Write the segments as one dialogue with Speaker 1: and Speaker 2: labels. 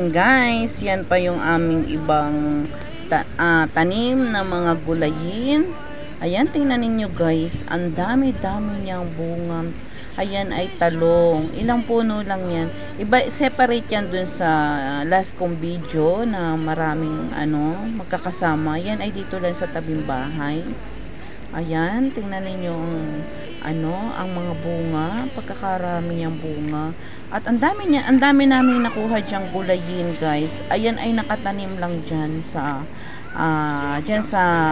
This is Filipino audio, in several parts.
Speaker 1: Ayan guys, yan pa yung aming ibang tanim na mga gulayin. Ayan, tingnan ninyo guys, ang dami-dami niyang bunga. Ayan ay talong. Ilang puno lang yan. Iba, separate yan dun sa last kong video na maraming magkakasama. Yan ay dito lang sa tabing bahay. Ayan, tingnan ninyo ang mga bunga, pagkakarami niyang bunga. At ang dami namin nakuha diyang gulayin guys. Ayan ay nakatanim lang dyan sa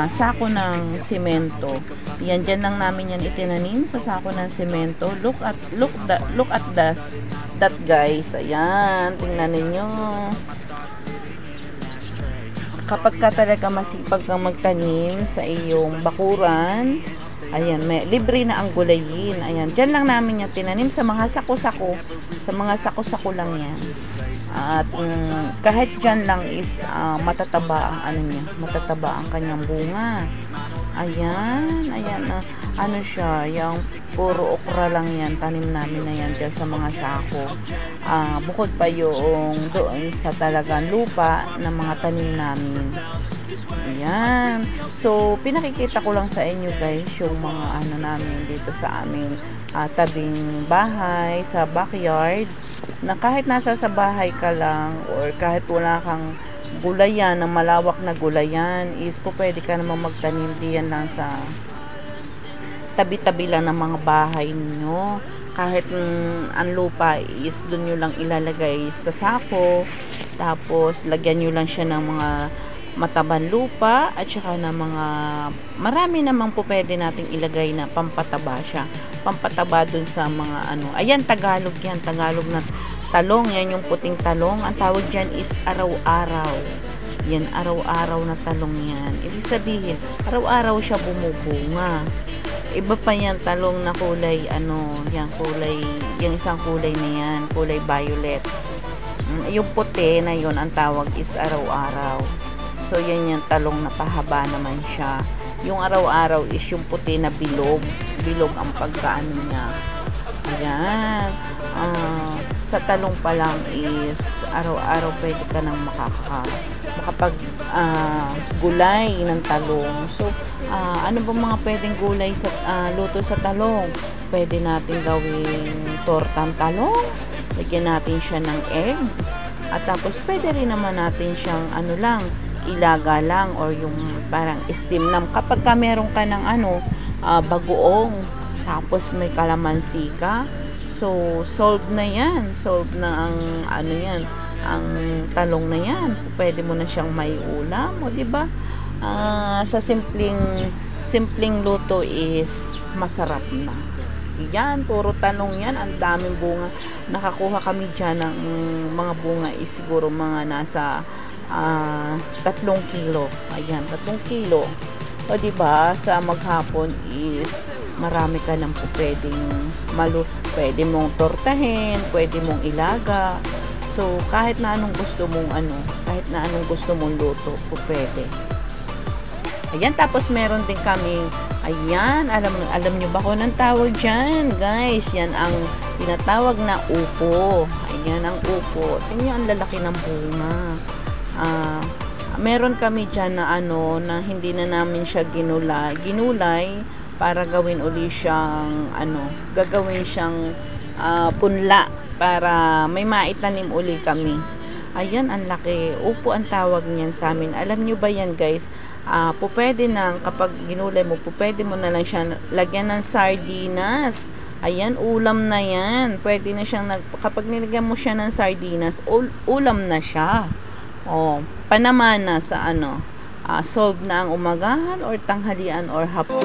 Speaker 1: sako ng semento. Yan, dyan lang namin yan itinanim sa sako ng semento. Look at that guys. Ayan, tingnan ninyo. Kapag ka talaga masipag kang magtanim sa iyong bakuran, ayan, libre na ang gulayin. Ayan, dyan lang namin yung tinanim sa mga sako-sako. Sa mga sako-sako lang yan. At kahit dyan lang is matataba ang matataba ang kanyang bunga. Ayan, siya, yung puro okra lang yan, tanim namin na yan dyan sa mga sako. Bukod pa yung doon sa talagang lupa na mga tanim namin. Ayan. So, pinakikita ko lang sa inyo guys yung mga namin dito sa aming tabing bahay, sa backyard, na kahit nasa sa bahay ka lang or kahit wala kang gulayan, na malawak na gulayan, is pwede ka naman magtanim diyan lang sa tabi-tabi lang ng mga bahay niyo. Kahit ang lupa is doon nyo lang ilalagay sa sako, tapos lagyan nyo lang siya ng mga mataban lupa at saka na mga marami namang po pwede nating ilagay na pampataba siya, pampataba dun sa mga ayan, Tagalog yan, Tagalog na talong, yan yung puting talong. Ang tawag dyan is araw-araw. Yan, araw-araw na talong yan. Ibig sabihin, araw-araw siya bumubunga. Iba pa yan talong na kulay yan kulay, yung isang kulay na yan, kulay violet. Yung puti na yun, ang tawag is araw-araw. So, yan yung talong na pahaba naman siya. Yung araw-araw is yung puti na bilog. Bilog ang pagkaano niya. Ayan. Sa talong pa lang is araw-araw pwede ka nang makapag gulay ng talong. So, ano ba mga pwedeng gulay sa luto sa talong? Pwede natin gawing tortang talong. Lagyan natin siya ng egg. At tapos pwede rin naman natin siyang ilaga lang or yung parang steam nam kapag ka meron ka ng bagoong, tapos may kalamansi ka, so solved na yan, solved na ang ang talong na yan. Pwede mo na siyang may ulam, o di ba? Sa simpleng luto is masarap na. Yan, puro talong yan, ang daming bunga. Nakakuha kami dyan ng mga bunga is siguro mga nasa 3 kilo. Ayan, 3 kilo. O diba, sa maghapon is marami ka nang pwedeng pwede mong tortahin, pwede mong ilaga. So, kahit na anong gusto mong luto, pwede. Ayan, tapos meron din kaming, ayan, alam nyo ba kung anong tawag dyan, guys? Yan ang tinatawag na upo. Ayan, ang upo. Tingnan, ang lalaki ng bunga. Meron kami dyan na na hindi na namin siya ginulay para gawin uli siyang gagawin siyang punla para may maitanim uli kami. Ayan, ang laki. Upo ang tawag niyan sa amin. Alam nyo ba yan guys? Pwede nang kapag ginulay mo, pwede mo na lang siya lagyan ng sardinas. Ayan, ulam na yan. Pwede na siyang kapag nilagyan mo siya ng sardinas, ulam na siya. Panamana sa solve na ang umagahan or tanghalian or hapon.